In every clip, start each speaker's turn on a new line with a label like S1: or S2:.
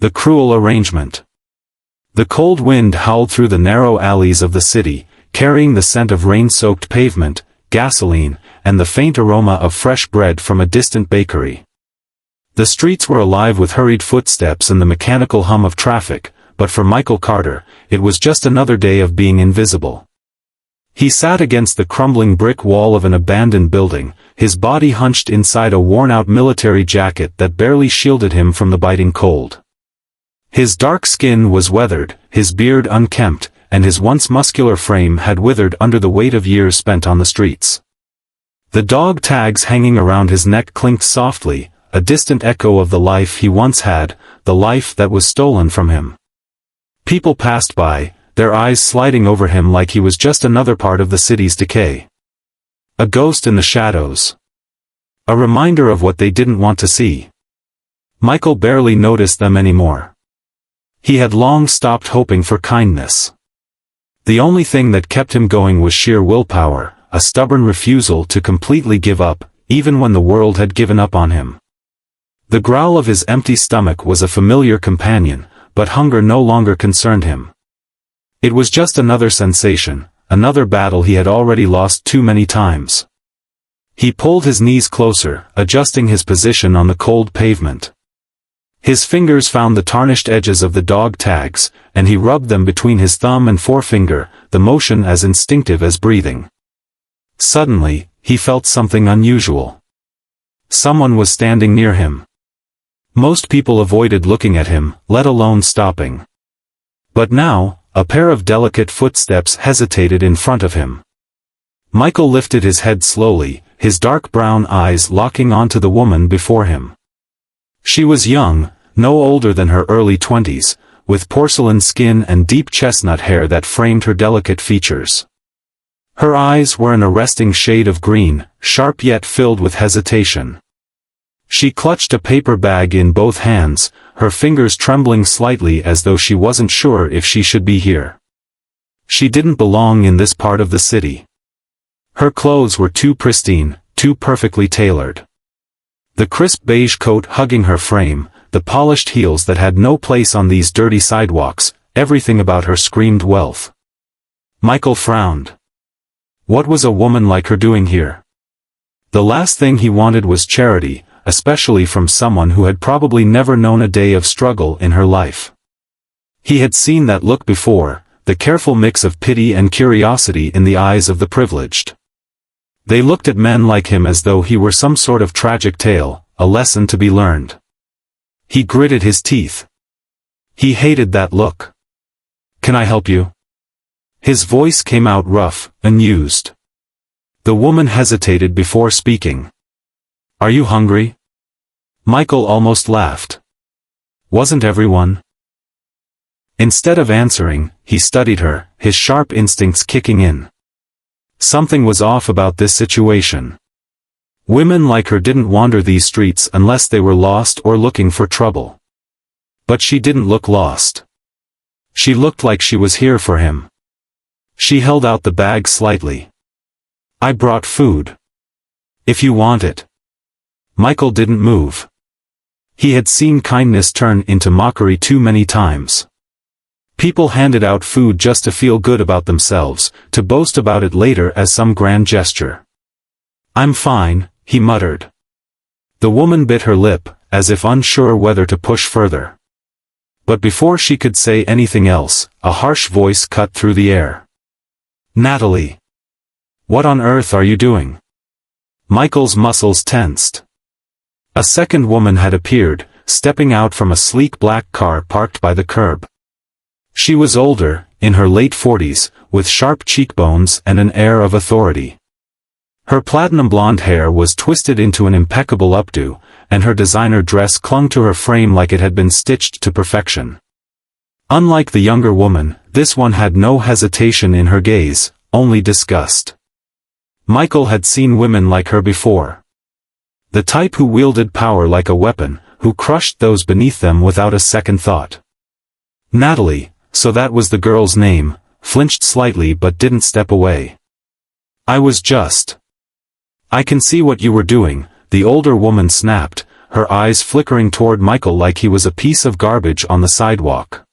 S1: The cruel arrangement. The cold wind howled through the narrow alleys of the city, carrying the scent of rain-soaked pavement, gasoline, and the faint aroma of fresh bread from a distant bakery. The streets were alive with hurried footsteps and the mechanical hum of traffic, but for Michael Carter, it was just another day of being invisible. He sat against the crumbling brick wall of an abandoned building, his body hunched inside a worn-out military jacket that barely shielded him from the biting cold. His dark skin was weathered, his beard unkempt, and his once muscular frame had withered under the weight of years spent on the streets. The dog tags hanging around his neck clinked softly, a distant echo of the life he once had, the life that was stolen from him. People passed by, their eyes sliding over him like he was just another part of the city's decay. A ghost in the shadows. A reminder of what they didn't want to see. Michael barely noticed them anymore. He had long stopped hoping for kindness. The only thing that kept him going was sheer willpower, a stubborn refusal to completely give up, even when the world had given up on him. The growl of his empty stomach was a familiar companion, but hunger no longer concerned him. It was just another sensation, another battle he had already lost too many times. He pulled his knees closer, adjusting his position on the cold pavement. His fingers found the tarnished edges of the dog tags, and he rubbed them between his thumb and forefinger, the motion as instinctive as breathing. Suddenly, he felt something unusual. Someone was standing near him. Most people avoided looking at him, let alone stopping. But now, a pair of delicate footsteps hesitated in front of him. Michael lifted his head slowly, his dark brown eyes locking onto the woman before him. She was young, no older than her early 20s, with porcelain skin and deep chestnut hair that framed her delicate features. Her eyes were an arresting shade of green, sharp yet filled with hesitation. She clutched a paper bag in both hands, her fingers trembling slightly as though she wasn't sure if she should be here. She didn't belong in this part of the city. Her clothes were too pristine, too perfectly tailored. The crisp beige coat hugging her frame, the polished heels that had no place on these dirty sidewalks, everything about her screamed wealth. Michael frowned. What was a woman like her doing here? The last thing he wanted was charity, especially from someone who had probably never known a day of struggle in her life. He had seen that look before, the careful mix of pity and curiosity in the eyes of the privileged. They looked at men like him as though he were some sort of tragic tale, a lesson to be learned. He gritted his teeth. He hated that look. Can I help you? His voice came out rough, amused. The woman hesitated before speaking. Are you hungry? Michael almost laughed. Wasn't everyone? Instead of answering, he studied her, his sharp instincts kicking in. Something was off about this situation. Women like her didn't wander these streets unless they were lost or looking for trouble. But she didn't look lost. She looked like she was here for him. She held out the bag slightly. I brought food. If you want it. Michael didn't move. He had seen kindness turn into mockery too many times. People handed out food just to feel good about themselves, to boast about it later as some grand gesture. I'm fine, he muttered. The woman bit her lip, as if unsure whether to push further. But before she could say anything else, a harsh voice cut through the air. Natalie! What on earth are you doing? Michael's muscles tensed. A second woman had appeared, stepping out from a sleek black car parked by the curb. She was older, in her late 40s, with sharp cheekbones and an air of authority. Her platinum blonde hair was twisted into an impeccable updo, and her designer dress clung to her frame like it had been stitched to perfection. Unlike the younger woman, this one had no hesitation in her gaze, only disgust. Michael had seen women like her before. The type who wielded power like a weapon, who crushed those beneath them without a second thought. Natalie, so that was the girl's name, flinched slightly but didn't step away. I can see what you were doing, the older woman snapped, her eyes flickering toward Michael like he was a piece of garbage on the sidewalk.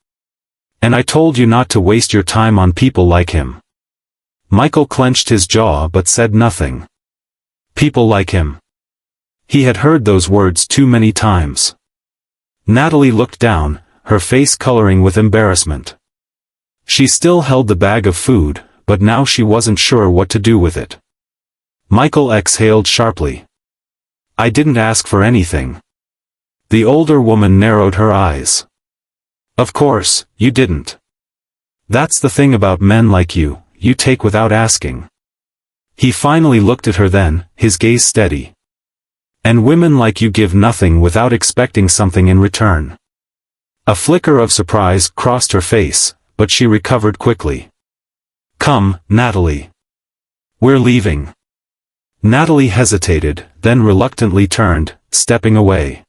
S1: "And I told you not to waste your time on people like him." Michael clenched his jaw but said nothing. People like him. He had heard those words too many times. Natalie looked down, her face coloring with embarrassment. She still held the bag of food, but now she wasn't sure what to do with it. Michael exhaled sharply. "I didn't ask for anything." The older woman narrowed her eyes. "Of course, you didn't. That's the thing about men like you, you take without asking." He finally looked at her then, his gaze steady. "And women like you give nothing without expecting something in return." A flicker of surprise crossed her face, but she recovered quickly. "Come, Natalie. We're leaving." Natalie hesitated, then reluctantly turned, stepping away.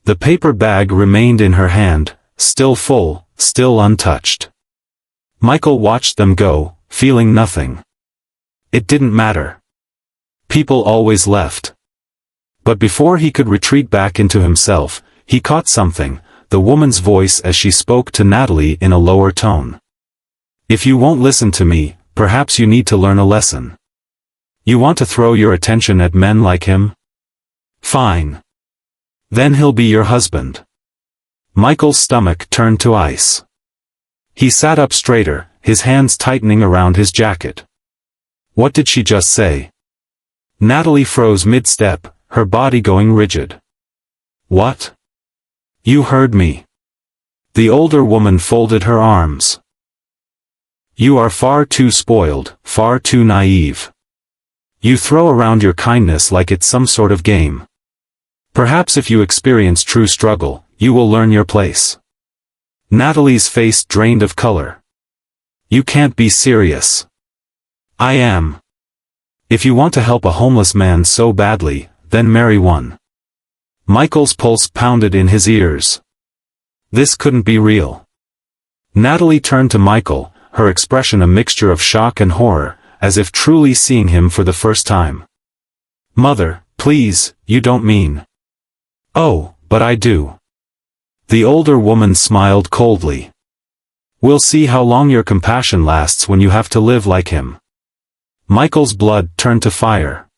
S1: The paper bag remained in her hand, still full, still untouched. Michael watched them go, feeling nothing. It didn't matter. People always left. But before he could retreat back into himself, he caught something, the woman's voice as she spoke to Natalie in a lower tone. "If you won't listen to me, perhaps you need to learn a lesson. You want to throw your attention at men like him? Fine. Then he'll be your husband." Michael's stomach turned to ice. He sat up straighter, his hands tightening around his jacket. What did she just say? Natalie froze mid-step, her body going rigid. "What? You heard me." The older woman folded her arms. "You are far too spoiled, far too naive. You throw around your kindness like it's some sort of game. Perhaps if you experience true struggle, you will learn your place." Natalie's face drained of color. "You can't be serious." "I am. If you want to help a homeless man so badly, then marry one." Michael's pulse pounded in his ears. This couldn't be real. Natalie turned to Michael, her expression a mixture of shock and horror, as if truly seeing him for the first time. "Mother, please, you don't mean." "Oh, but I do." The older woman smiled coldly. "We'll see how long your compassion lasts when you have to live like him." Michael's blood turned to fire.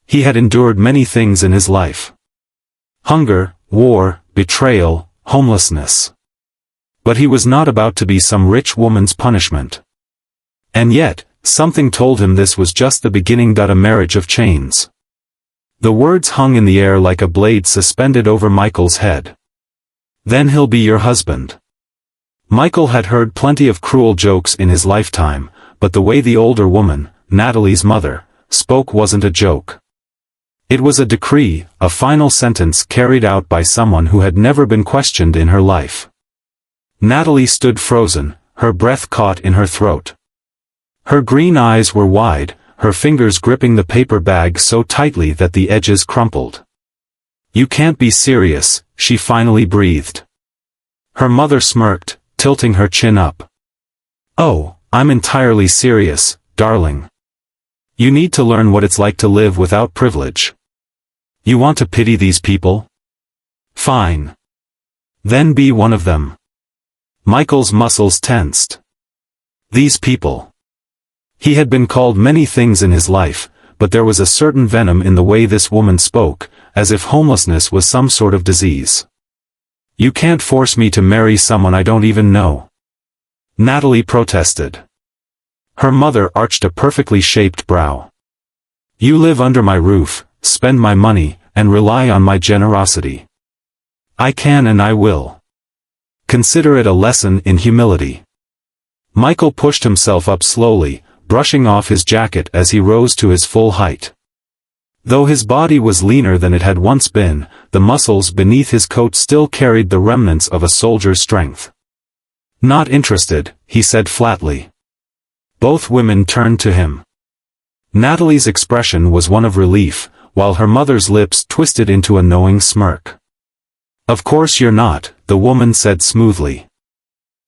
S1: He had endured many things in his life. Hunger, war, betrayal, homelessness. But he was not about to be some rich woman's punishment. And yet, something told him this was just the beginning. A marriage of chains. The words hung in the air like a blade suspended over Michael's head. "Then he'll be your husband." Michael had heard plenty of cruel jokes in his lifetime, but the way the older woman, Natalie's mother, spoke wasn't a joke. It was a decree, a final sentence carried out by someone who had never been questioned in her life. Natalie stood frozen, her breath caught in her throat. Her green eyes were wide, her fingers gripping the paper bag so tightly that the edges crumpled. "You can't be serious," she finally breathed. Her mother smirked, tilting her chin up. "Oh, I'm entirely serious, darling. You need to learn what it's like to live without privilege. You want to pity these people? Fine. Then be one of them." Michael's muscles tensed. These people. He had been called many things in his life, but there was a certain venom in the way this woman spoke, as if homelessness was some sort of disease. "You can't force me to marry someone I don't even know," Natalie protested. Her mother arched a perfectly shaped brow. "You live under my roof, spend my money, and rely on my generosity. I can and I will. Consider it a lesson in humility." Michael pushed himself up slowly, brushing off his jacket as he rose to his full height. Though his body was leaner than it had once been, the muscles beneath his coat still carried the remnants of a soldier's strength. "Not interested," he said flatly. Both women turned to him. Natalie's expression was one of relief, while her mother's lips twisted into a knowing smirk. "Of course you're not," the woman said smoothly.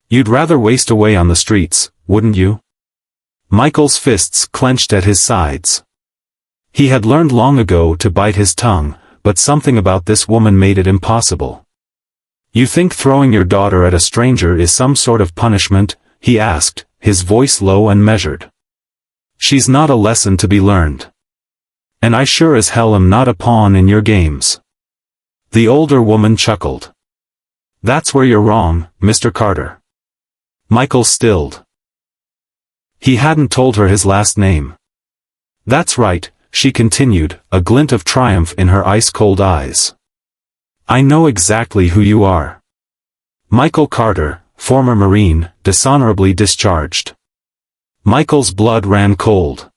S1: "You'd rather waste away on the streets, wouldn't you?" Michael's fists clenched at his sides. He had learned long ago to bite his tongue, but something about this woman made it impossible. "You think throwing your daughter at a stranger is some sort of punishment?" he asked, his voice low and measured. "She's not a lesson to be learned. And I sure as hell am not a pawn in your games." The older woman chuckled. "That's where you're wrong, Mr. Carter." Michael stilled. He hadn't told her his last name. "That's right," she continued, a glint of triumph in her ice-cold eyes. "I know exactly who you are. Michael Carter, former Marine, dishonorably discharged." Michael's blood ran cold.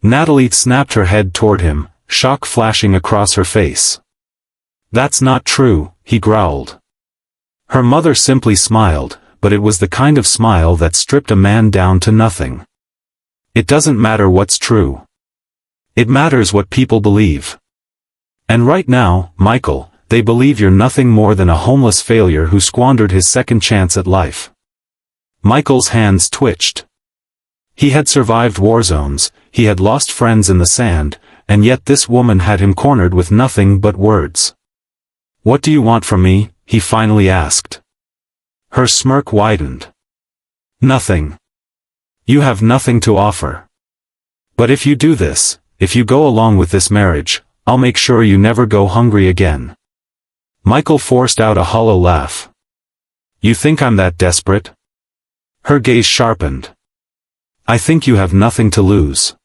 S1: Natalie snapped her head toward him, shock flashing across her face. "That's not true," he growled. Her mother simply smiled, but it was the kind of smile that stripped a man down to nothing. "It doesn't matter what's true. It matters what people believe. And right now, Michael, they believe you're nothing more than a homeless failure who squandered his second chance at life." Michael's hands twitched. He had survived war zones, he had lost friends in the sand, and yet this woman had him cornered with nothing but words. "What do you want from me?" he finally asked. Her smirk widened. "Nothing. You have nothing to offer. But if you do this, if you go along with this marriage, I'll make sure you never go hungry again." Michael forced out a hollow laugh. "You think I'm that desperate?" Her gaze sharpened. "I think you have nothing to lose."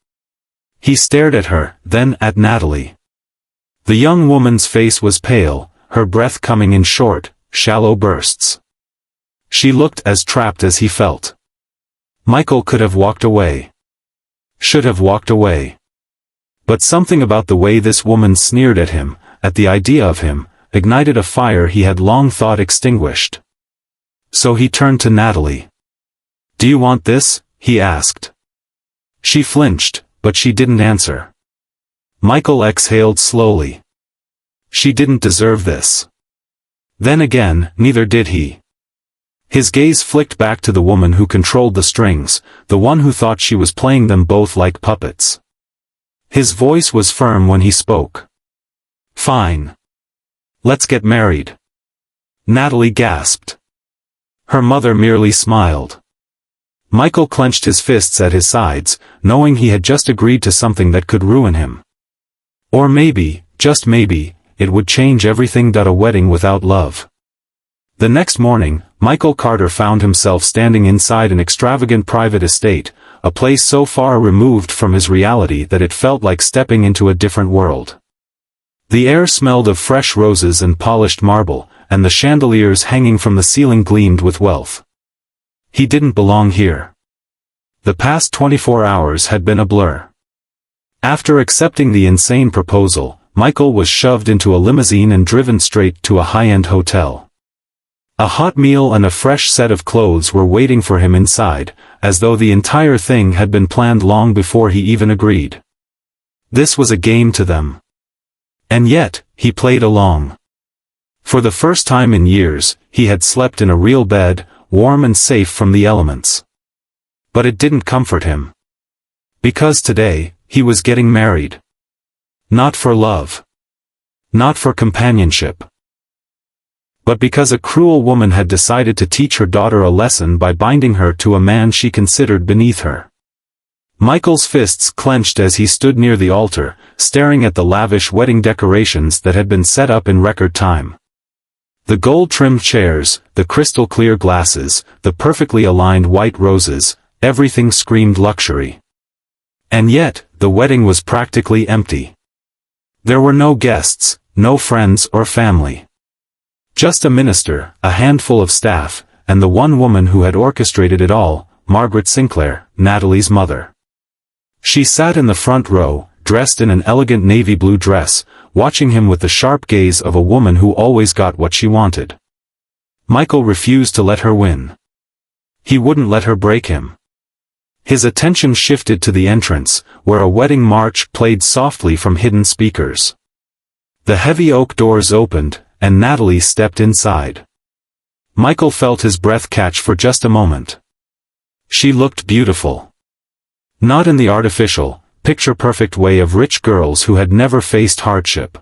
S1: He stared at her, then at Natalie. The young woman's face was pale, her breath coming in short, shallow bursts. She looked as trapped as he felt. Michael could have walked away. Should have walked away. But something about the way this woman sneered at him, at the idea of him, ignited a fire he had long thought extinguished. So he turned to Natalie. "Do you want this?" he asked. She flinched, but she didn't answer. Michael exhaled slowly. She didn't deserve this. Then again, neither did he. His gaze flicked back to the woman who controlled the strings, the one who thought she was playing them both like puppets. His voice was firm when he spoke. "Fine. Let's get married." Natalie gasped. Her mother merely smiled. Michael clenched his fists at his sides, knowing he had just agreed to something that could ruin him. Or maybe, just maybe, it would change everything. A wedding without love. The next morning, Michael Carter found himself standing inside an extravagant private estate, a place so far removed from his reality that it felt like stepping into a different world. The air smelled of fresh roses and polished marble, and the chandeliers hanging from the ceiling gleamed with wealth. He didn't belong here. The past 24 hours had been a blur. After accepting the insane proposal, Michael was shoved into a limousine and driven straight to a high-end hotel. A hot meal and a fresh set of clothes were waiting for him inside, as though the entire thing had been planned long before he even agreed. This was a game to them. And yet, he played along. For the first time in years, he had slept in a real bed, warm and safe from the elements. But it didn't comfort him. Because today, he was getting married. Not for love. Not for companionship. But because a cruel woman had decided to teach her daughter a lesson by binding her to a man she considered beneath her. Michael's fists clenched as he stood near the altar, staring at the lavish wedding decorations that had been set up in record time. The gold-trimmed chairs, the crystal-clear glasses, the perfectly aligned white roses, everything screamed luxury. And yet, the wedding was practically empty. There were no guests, no friends or family. Just a minister, a handful of staff, and the one woman who had orchestrated it all, Margaret Sinclair, Natalie's mother. She sat in the front row, dressed in an elegant navy blue dress, watching him with the sharp gaze of a woman who always got what she wanted. Michael refused to let her win. He wouldn't let her break him. His attention shifted to the entrance, where a wedding march played softly from hidden speakers. The heavy oak doors opened, and Natalie stepped inside. Michael felt his breath catch for just a moment. She looked beautiful. Not in the artificial, picture-perfect way of rich girls who had never faced hardship.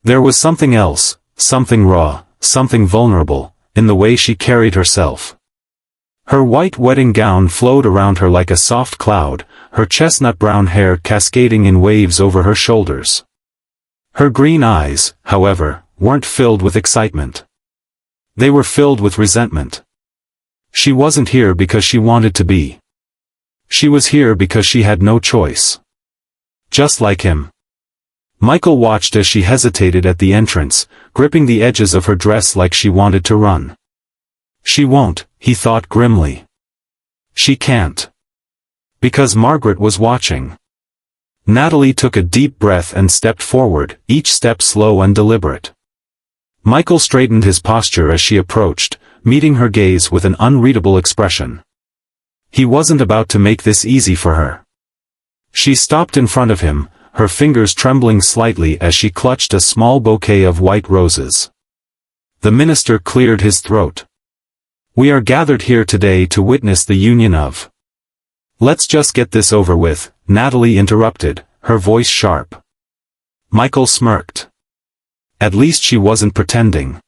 S1: There was something else, something raw, something vulnerable, in the way she carried herself. Her white wedding gown flowed around her like a soft cloud, her chestnut brown hair cascading in waves over her shoulders. Her green eyes, however, weren't filled with excitement. They were filled with resentment. She wasn't here because she wanted to be. She was here because she had no choice. Just like him. Michael watched as she hesitated at the entrance, gripping the edges of her dress like she wanted to run. She won't, he thought grimly. She can't. Because Margaret was watching. Natalie took a deep breath and stepped forward, each step slow and deliberate. Michael straightened his posture as she approached, meeting her gaze with an unreadable expression. He wasn't about to make this easy for her. She stopped in front of him, her fingers trembling slightly as she clutched a small bouquet of white roses. The minister cleared his throat. "We are gathered here today to witness the union of..." "Let's just get this over with," Natalie interrupted, her voice sharp. Michael smirked. At least she wasn't pretending.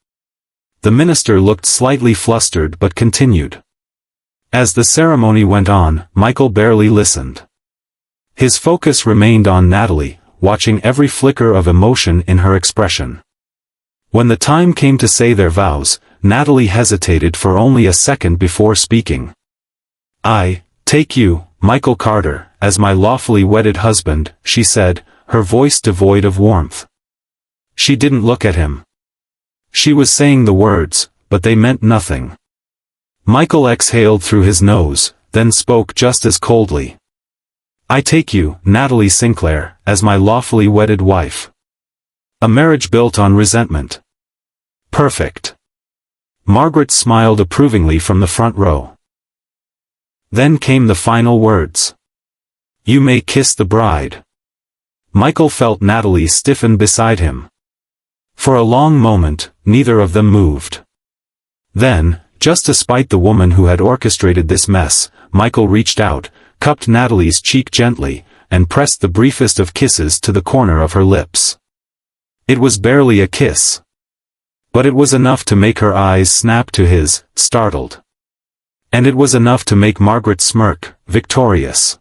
S1: The minister looked slightly flustered but continued. As the ceremony went on, Michael barely listened. His focus remained on Natalie, watching every flicker of emotion in her expression. When the time came to say their vows, Natalie hesitated for only a second before speaking. "I take you, Michael Carter, as my lawfully wedded husband," she said, her voice devoid of warmth. She didn't look at him. She was saying the words, but they meant nothing. Michael exhaled through his nose, then spoke just as coldly. "I take you, Natalie Sinclair, as my lawfully wedded wife." A marriage built on resentment. Perfect. Margaret smiled approvingly from the front row. Then came the final words. "You may kiss the bride." Michael felt Natalie stiffen beside him. For a long moment, neither of them moved. Then, just to spite the woman who had orchestrated this mess, Michael reached out, cupped Natalie's cheek gently, and pressed the briefest of kisses to the corner of her lips. It was barely a kiss. But it was enough to make her eyes snap to his, startled. And it was enough to make Margaret smirk, victorious.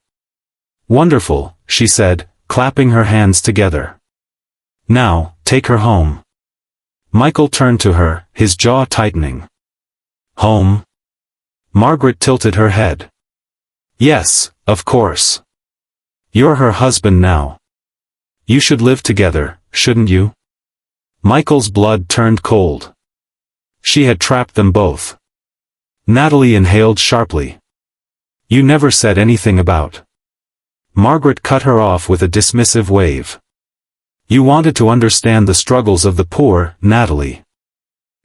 S1: "Wonderful," she said, clapping her hands together. "Now, take her home." Michael turned to her, his jaw tightening. "Home?" Margaret tilted her head. "Yes, of course. You're her husband now. You should live together, shouldn't you?" Michael's blood turned cold. She had trapped them both. Natalie inhaled sharply. "You never said anything about..." Margaret cut her off with a dismissive wave. "You wanted to understand the struggles of the poor, Natalie.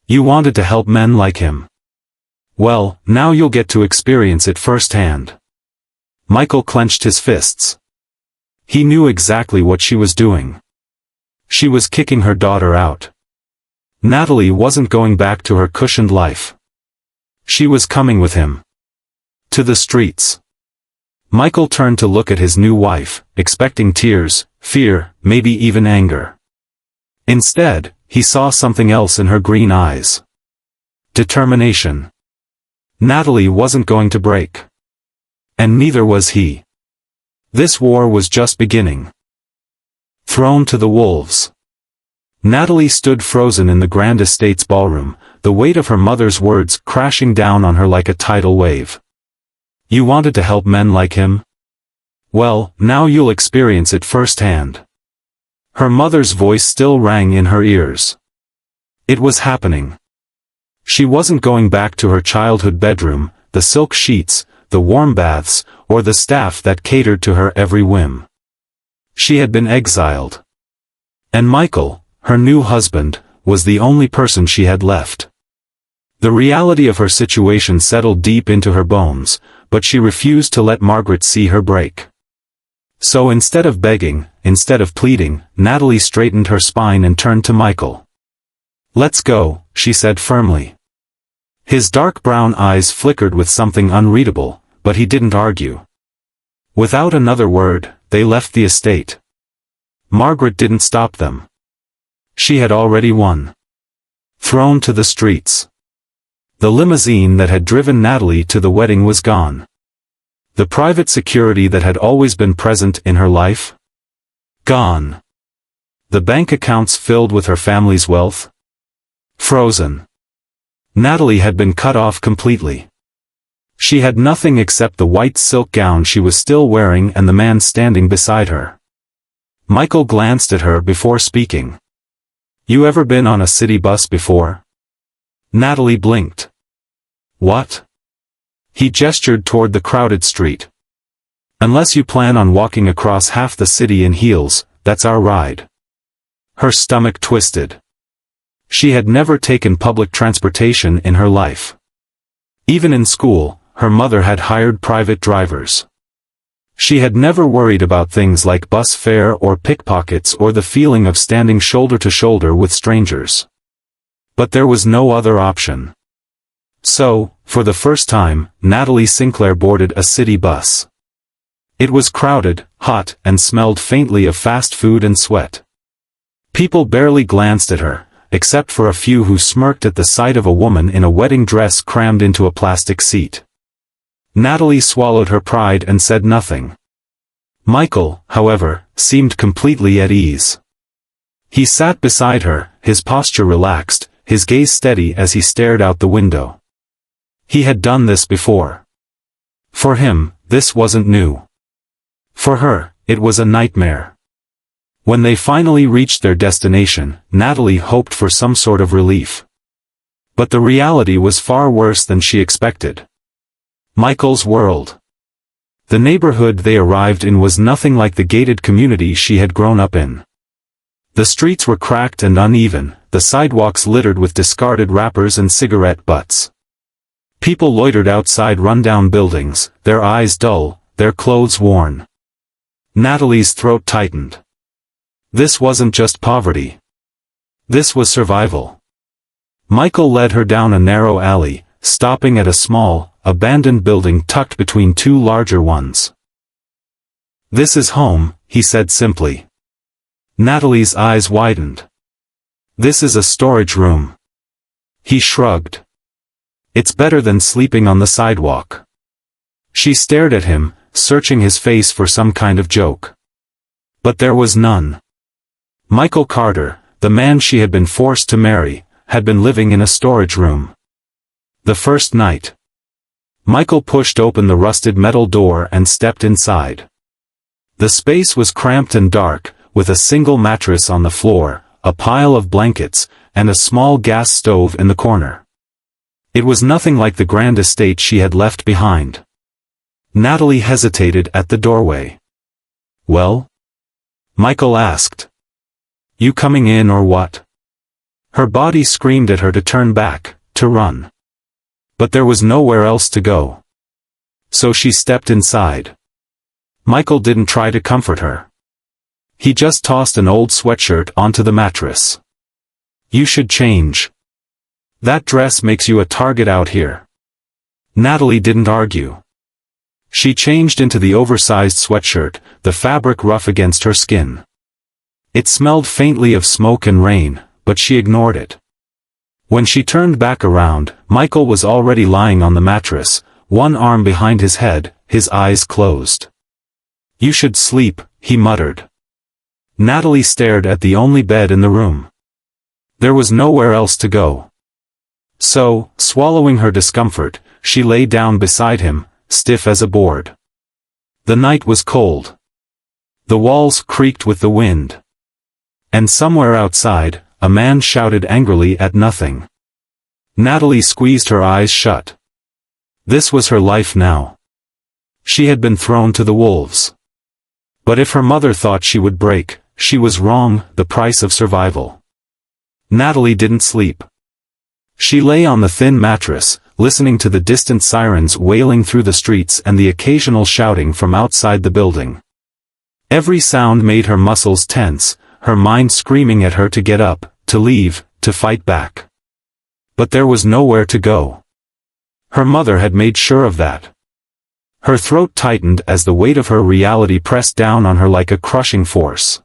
S1: You wanted to help men like him. Well, now you'll get to experience it firsthand." Michael clenched his fists. He knew exactly what she was doing. She was kicking her daughter out. Natalie wasn't going back to her cushioned life. She was coming with him. To the streets. Michael turned to look at his new wife, expecting tears, fear, maybe even anger. Instead, he saw something else in her green eyes. Determination. Natalie wasn't going to break. And neither was he. This war was just beginning. Thrown to the wolves. Natalie stood frozen in the Grand Estate's ballroom, the weight of her mother's words crashing down on her like a tidal wave. "You wanted to help men like him? Well, now you'll experience it firsthand." Her mother's voice still rang in her ears. It was happening. She wasn't going back to her childhood bedroom, the silk sheets, the warm baths, or the staff that catered to her every whim. She had been exiled. And Michael, her new husband, was the only person she had left. The reality of her situation settled deep into her bones, but she refused to let Margaret see her break. So instead of begging, instead of pleading, Natalie straightened her spine and turned to Michael. "Let's go," she said firmly. His dark brown eyes flickered with something unreadable, but he didn't argue. Without another word, they left the estate. Margaret didn't stop them. She had already won. Thrown to the streets. The limousine that had driven Natalie to the wedding was gone. The private security that had always been present in her life? Gone. The bank accounts filled with her family's wealth? Frozen. Natalie had been cut off completely. She had nothing except the white silk gown she was still wearing and the man standing beside her. Michael glanced at her before speaking. You ever been on a city bus before? Natalie blinked. What? He gestured toward the crowded street. Unless you plan on walking across half the city in heels, that's our ride. Her stomach twisted. She had never taken public transportation in her life. Even in school, her mother had hired private drivers. She had never worried about things like bus fare or pickpockets or the feeling of standing shoulder to shoulder with strangers. But there was no other option. So, for the first time, Natalie Sinclair boarded a city bus. It was crowded, hot, and smelled faintly of fast food and sweat. People barely glanced at her, except for a few who smirked at the sight of a woman in a wedding dress crammed into a plastic seat. Natalie swallowed her pride and said nothing. Michael, however, seemed completely at ease. He sat beside her, his posture relaxed, his gaze steady as he stared out the window. He had done this before. For him, this wasn't new. For her, it was a nightmare. When they finally reached their destination, Natalie hoped for some sort of relief. But the reality was far worse than she expected. Michael's world. The neighborhood they arrived in was nothing like the gated community she had grown up in. The streets were cracked and uneven, the sidewalks littered with discarded wrappers and cigarette butts. People loitered outside rundown buildings, their eyes dull, their clothes worn. Natalie's throat tightened. This wasn't just poverty. This was survival. Michael led her down a narrow alley, stopping at a small, abandoned building tucked between two larger ones. This is home, he said simply. Natalie's eyes widened. This is a storage room. He shrugged. It's better than sleeping on the sidewalk. She stared at him, searching his face for some kind of joke. But there was none. Michael Carter, the man she had been forced to marry, had been living in a storage room. The first night. Michael pushed open the rusted metal door and stepped inside. The space was cramped and dark, with a single mattress on the floor, a pile of blankets, and a small gas stove in the corner. It was nothing like the grand estate she had left behind. Natalie hesitated at the doorway. Well? Michael asked. You coming in or what? Her body screamed at her to turn back, to run. But there was nowhere else to go. So she stepped inside. Michael didn't try to comfort her. He just tossed an old sweatshirt onto the mattress. You should change. That dress makes you a target out here. Natalie didn't argue. She changed into the oversized sweatshirt, the fabric rough against her skin. It smelled faintly of smoke and rain, but she ignored it. When she turned back around, Michael was already lying on the mattress, one arm behind his head, his eyes closed. You should sleep, he muttered. Natalie stared at the only bed in the room. There was nowhere else to go. So, swallowing her discomfort, she lay down beside him, stiff as a board. The night was cold. The walls creaked with the wind. And somewhere outside, a man shouted angrily at nothing. Natalie squeezed her eyes shut. This was her life now. She had been thrown to the wolves. But if her mother thought she would break, she was wrong, the price of survival. Natalie didn't sleep. She lay on the thin mattress, listening to the distant sirens wailing through the streets and the occasional shouting from outside the building. Every sound made her muscles tense, her mind screaming at her to get up, to leave, to fight back. But there was nowhere to go. Her mother had made sure of that. Her throat tightened as the weight of her reality pressed down on her like a crushing force.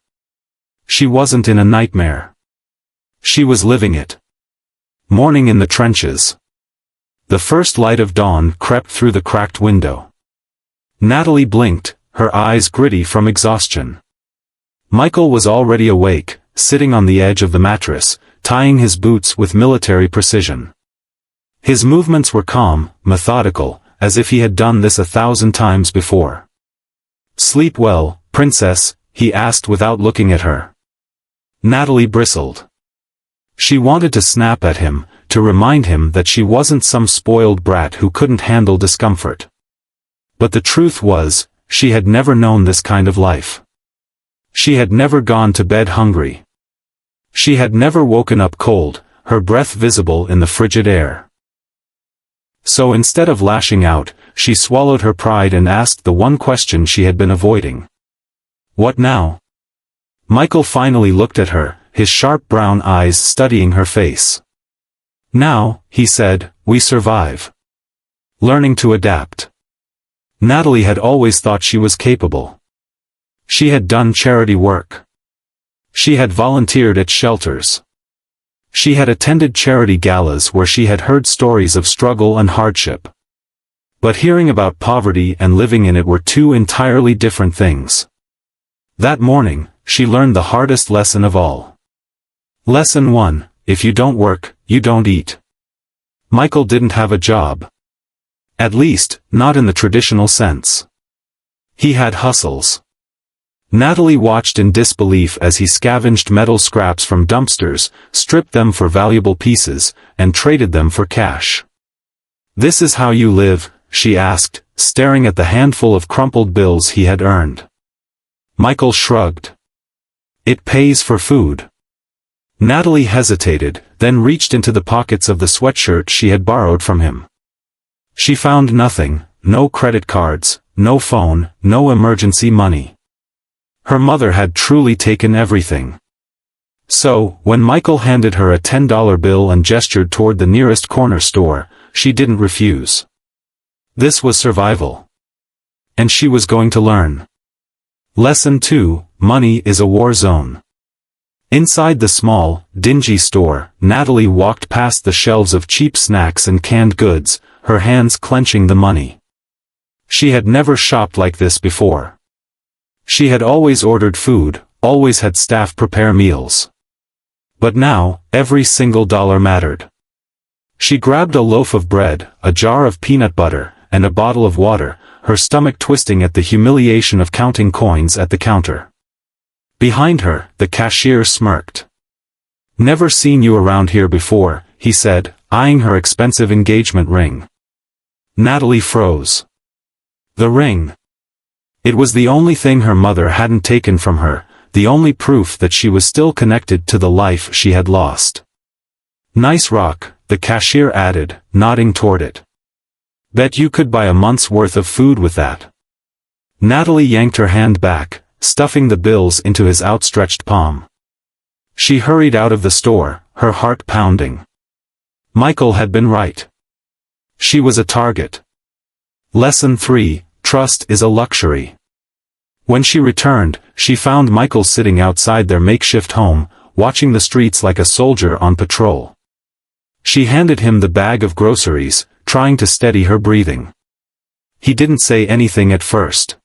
S1: She wasn't in a nightmare. She was living it. Morning in the trenches. The first light of dawn crept through the cracked window. Natalie blinked, her eyes gritty from exhaustion. Michael was already awake, sitting on the edge of the mattress, tying his boots with military precision. His movements were calm, methodical, as if he had done this 1,000 times before. "Sleep well, princess?" he asked without looking at her. Natalie bristled. She wanted to snap at him, to remind him that she wasn't some spoiled brat who couldn't handle discomfort. But the truth was, she had never known this kind of life. She had never gone to bed hungry. She had never woken up cold, her breath visible in the frigid air. So instead of lashing out, she swallowed her pride and asked the one question she had been avoiding. "What now?" Michael finally looked at her, his sharp brown eyes studying her face. "Now," he said, "we survive. Learning to adapt." Natalie had always thought she was capable. She had done charity work. She had volunteered at shelters. She had attended charity galas where she had heard stories of struggle and hardship. But hearing about poverty and living in it were two entirely different things. That morning, she learned the hardest lesson of all. Lesson 1, if you don't work, you don't eat. Michael didn't have a job. At least, not in the traditional sense. He had hustles. Natalie watched in disbelief as he scavenged metal scraps from dumpsters, stripped them for valuable pieces, and traded them for cash. "This is how you live?" she asked, staring at the handful of crumpled bills he had earned. Michael shrugged. "It pays for food." Natalie hesitated, then reached into the pockets of the sweatshirt she had borrowed from him. She found nothing, no credit cards, no phone, no emergency money. Her mother had truly taken everything. So, when Michael handed her a $10 bill and gestured toward the nearest corner store, she didn't refuse. This was survival. And she was going to learn. Lesson 2, money is a war zone. Inside the small, dingy store, Natalie walked past the shelves of cheap snacks and canned goods, her hands clenching the money. She had never shopped like this before. She had always ordered food, always had staff prepare meals. But now, every single dollar mattered. She grabbed a loaf of bread, a jar of peanut butter, and a bottle of water, her stomach twisting at the humiliation of counting coins at the counter. Behind her, the cashier smirked. "Never seen you around here before," he said, eyeing her expensive engagement ring. Natalie froze. The ring. It was the only thing her mother hadn't taken from her, the only proof that she was still connected to the life she had lost. "Nice rock," the cashier added, nodding toward it. "Bet you could buy a month's worth of food with that." Natalie yanked her hand back, stuffing the bills into his outstretched palm. She hurried out of the store, her heart pounding. Michael had been right. She was a target. Lesson 3, trust is a luxury. When she returned, she found Michael sitting outside their makeshift home, watching the streets like a soldier on patrol. She handed him the bag of groceries, trying to steady her breathing. He didn't say anything at first.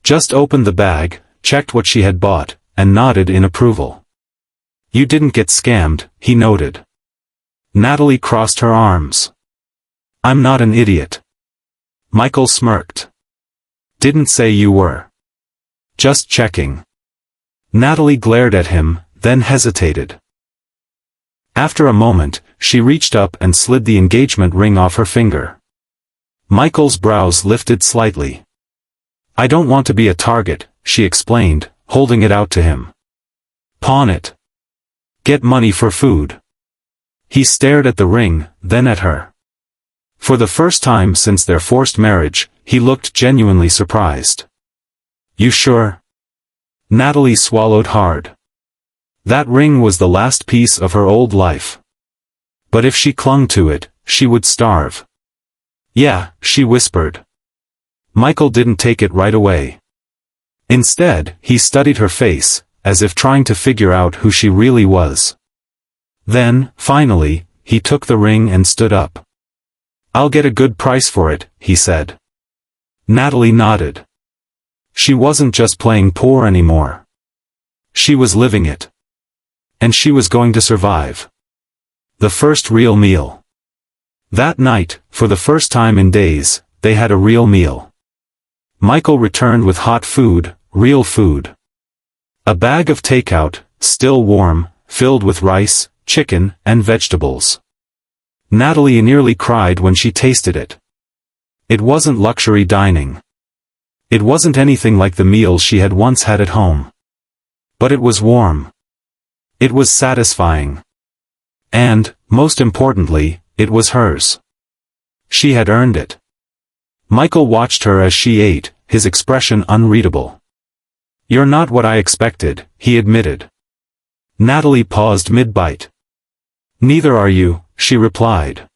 S1: Just opened the bag, checked what she had bought, and nodded in approval. "You didn't get scammed," he noted. Natalie crossed her arms. "I'm not an idiot." Michael smirked. "Didn't say you were. Just checking." Natalie glared at him, then hesitated. After a moment, she reached up and slid the engagement ring off her finger. Michael's brows lifted slightly. "I don't want to be a target," she explained, holding it out to him. "Pawn it. Get money for food." He stared at the ring, then at her. For the first time since their forced marriage, he looked genuinely surprised. "You sure?" Natalie swallowed hard. That ring was the last piece of her old life. But if she clung to it, she would starve. "Yeah," she whispered. Michael didn't take it right away. Instead, he studied her face, as if trying to figure out who she really was. Then, finally, he took the ring and stood up. "I'll get a good price for it," he said. Natalie nodded. She wasn't just playing poor anymore. She was living it. And she was going to survive. The first real meal. That night, for the first time in days, they had a real meal. Michael returned with hot food, real food. A bag of takeout, still warm, filled with rice, chicken, and vegetables. Natalie nearly cried when she tasted it. It wasn't luxury dining. It wasn't anything like the meals she had once had at home. But it was warm. It was satisfying. And, most importantly, it was hers. She had earned it. Michael watched her as she ate, his expression unreadable. "You're not what I expected," he admitted. Natalie paused mid-bite. "Neither are you," she replied.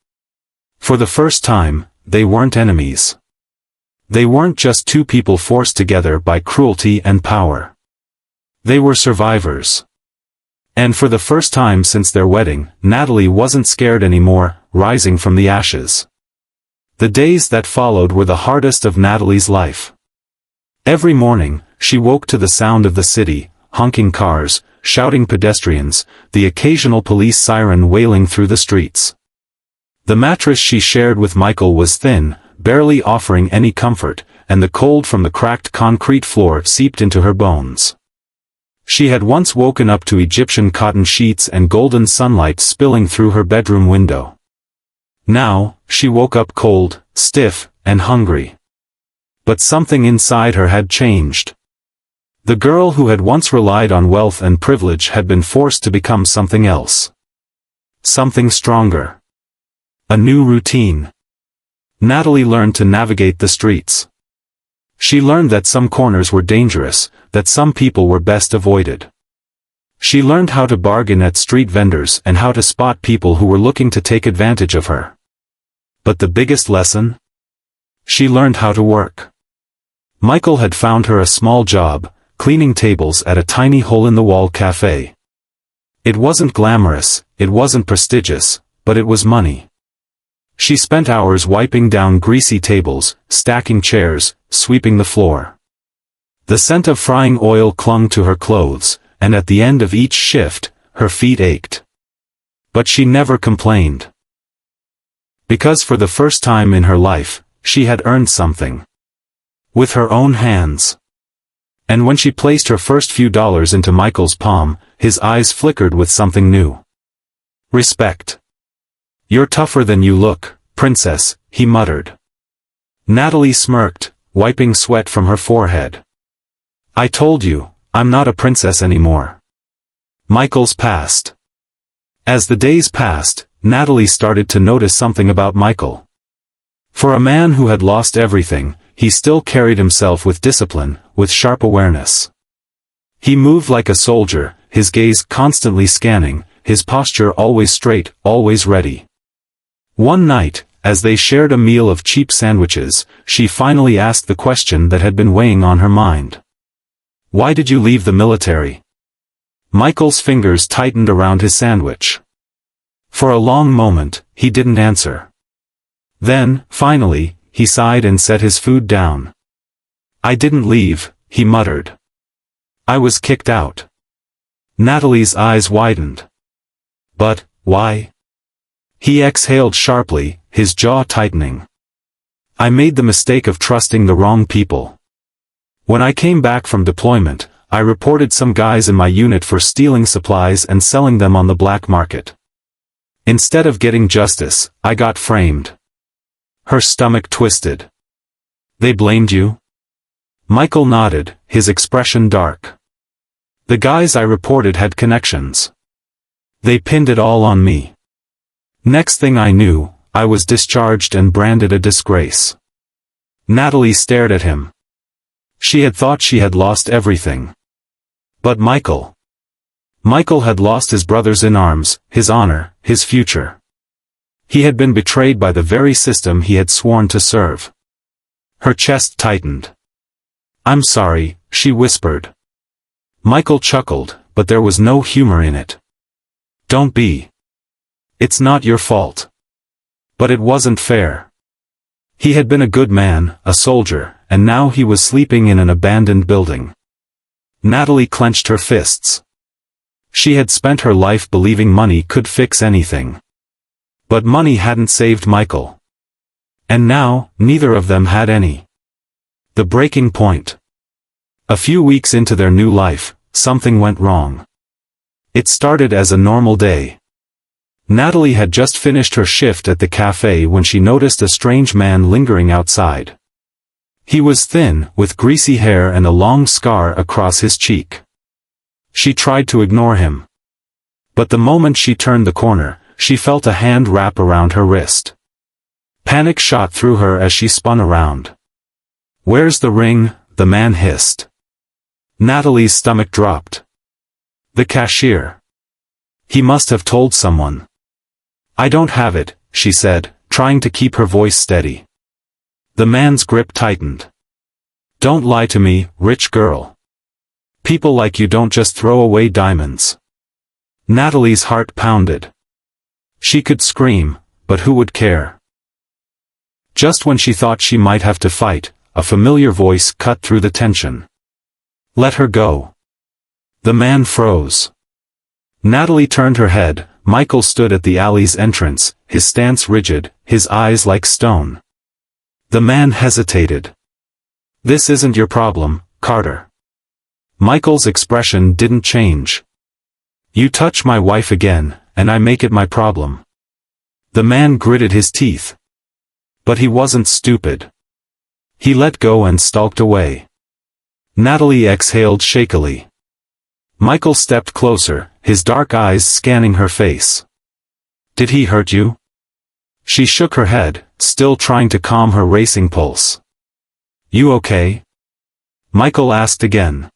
S1: For the first time, they weren't enemies. They weren't just two people forced together by cruelty and power. They were survivors. And for the first time since their wedding, Natalie wasn't scared anymore, rising from the ashes. The days that followed were the hardest of Natalie's life. Every morning, she woke to the sound of the city, honking cars, shouting pedestrians, the occasional police siren wailing through the streets. The mattress she shared with Michael was thin, barely offering any comfort, and the cold from the cracked concrete floor seeped into her bones. She had once woken up to Egyptian cotton sheets and golden sunlight spilling through her bedroom window. Now, she woke up cold, stiff, and hungry. But something inside her had changed. The girl who had once relied on wealth and privilege had been forced to become something else. Something stronger. A new routine. Natalie learned to navigate the streets. She learned that some corners were dangerous, that some people were best avoided. She learned how to bargain at street vendors and how to spot people who were looking to take advantage of her. But the biggest lesson? She learned how to work. Michael had found her a small job, cleaning tables at a tiny hole-in-the-wall cafe. It wasn't glamorous, it wasn't prestigious, but it was money. She spent hours wiping down greasy tables, stacking chairs, sweeping the floor. The scent of frying oil clung to her clothes, and at the end of each shift, her feet ached. But she never complained. Because for the first time in her life, she had earned something. With her own hands. And when she placed her first few dollars into Michael's palm, his eyes flickered with something new. Respect. "You're tougher than you look, princess," he muttered. Natalie smirked, wiping sweat from her forehead. "I told you, I'm not a princess anymore." Michael's passed. As the days passed, Natalie started to notice something about Michael. For a man who had lost everything, he still carried himself with discipline, with sharp awareness. He moved like a soldier, his gaze constantly scanning, his posture always straight, always ready. One night, as they shared a meal of cheap sandwiches, she finally asked the question that had been weighing on her mind. "Why did you leave the military?" Michael's fingers tightened around his sandwich. For a long moment, he didn't answer. Then, finally, he sighed and set his food down. "I didn't leave," he muttered. "I was kicked out." Natalie's eyes widened. "But, why?" He exhaled sharply, his jaw tightening. "I made the mistake of trusting the wrong people. When I came back from deployment, I reported some guys in my unit for stealing supplies and selling them on the black market. Instead of getting justice, I got framed." Her stomach twisted. "They blamed you?" Michael nodded, his expression dark. "The guys I reported had connections. They pinned it all on me. Next thing I knew, I was discharged and branded a disgrace." Natalie stared at him. She had thought she had lost everything. But Michael. Michael had lost his brothers in arms, his honor, his future. He had been betrayed by the very system he had sworn to serve. Her chest tightened. "I'm sorry," she whispered. Michael chuckled, but there was no humor in it. "Don't be. It's not your fault. But it wasn't fair. He had been a good man, a soldier, and now he was sleeping in an abandoned building. Natalie clenched her fists. She had spent her life believing money could fix anything. But money hadn't saved Michael. And now, neither of them had any. The breaking point. A few weeks into their new life, something went wrong. It started as a normal day. Natalie had just finished her shift at the cafe when she noticed a strange man lingering outside. He was thin, with greasy hair and a long scar across his cheek. She tried to ignore him. But the moment she turned the corner, she felt a hand wrap around her wrist. Panic shot through her as she spun around. "Where's the ring?" the man hissed. Natalie's stomach dropped. The cashier. He must have told someone. "I don't have it," she said, trying to keep her voice steady. The man's grip tightened. "Don't lie to me, rich girl. People like you don't just throw away diamonds." Natalie's heart pounded. She could scream, but who would care? Just when she thought she might have to fight, a familiar voice cut through the tension. "Let her go." The man froze. Natalie turned her head. Michael stood at the alley's entrance, his stance rigid, his eyes like stone. The man hesitated. "This isn't your problem, Carter." Michael's expression didn't change. "You touch my wife again, and I make it my problem." The man gritted his teeth. But he wasn't stupid. He let go and stalked away. Natalie exhaled shakily. Michael stepped closer, his dark eyes scanning her face. "Did he hurt you?" She shook her head, still trying to calm her racing pulse. "You okay?" Michael asked again.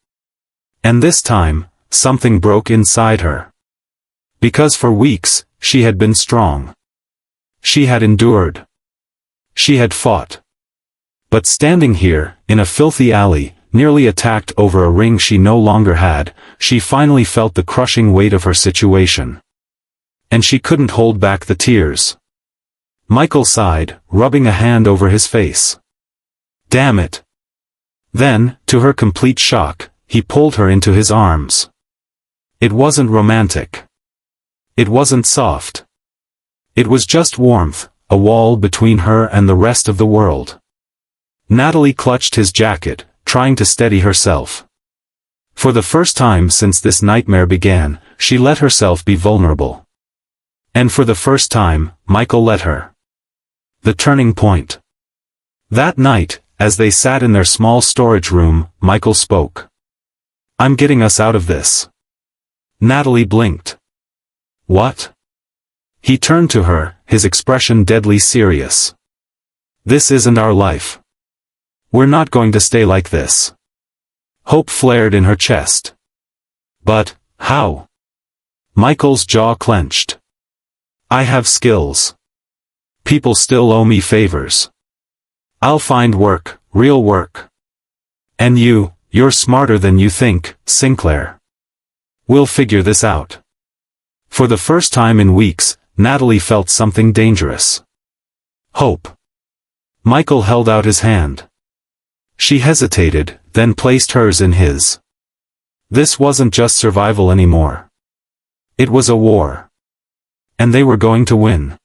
S1: And this time, something broke inside her. Because for weeks, she had been strong. She had endured. She had fought. But standing here, in a filthy alley, nearly attacked over a ring she no longer had, she finally felt the crushing weight of her situation. And she couldn't hold back the tears. Michael sighed, rubbing a hand over his face. "Damn it." Then, to her complete shock, he pulled her into his arms. It wasn't romantic. It wasn't soft. It was just warmth, a wall between her and the rest of the world. Natalie clutched his jacket, trying to steady herself. For the first time since this nightmare began, she let herself be vulnerable. And for the first time, Michael let her. The turning point. That night, as they sat in their small storage room, Michael spoke. "I'm getting us out of this." Natalie blinked. "What?" He turned to her, his expression deadly serious. "This isn't our life. We're not going to stay like this." Hope flared in her chest. "But, how?" Michael's jaw clenched. "I have skills. People still owe me favors. I'll find work, real work. And you're smarter than you think, Sinclair. We'll figure this out." For the first time in weeks, Natalie felt something dangerous. Hope. Michael held out his hand. She hesitated, then placed hers in his. This wasn't just survival anymore. It was a war. And they were going to win.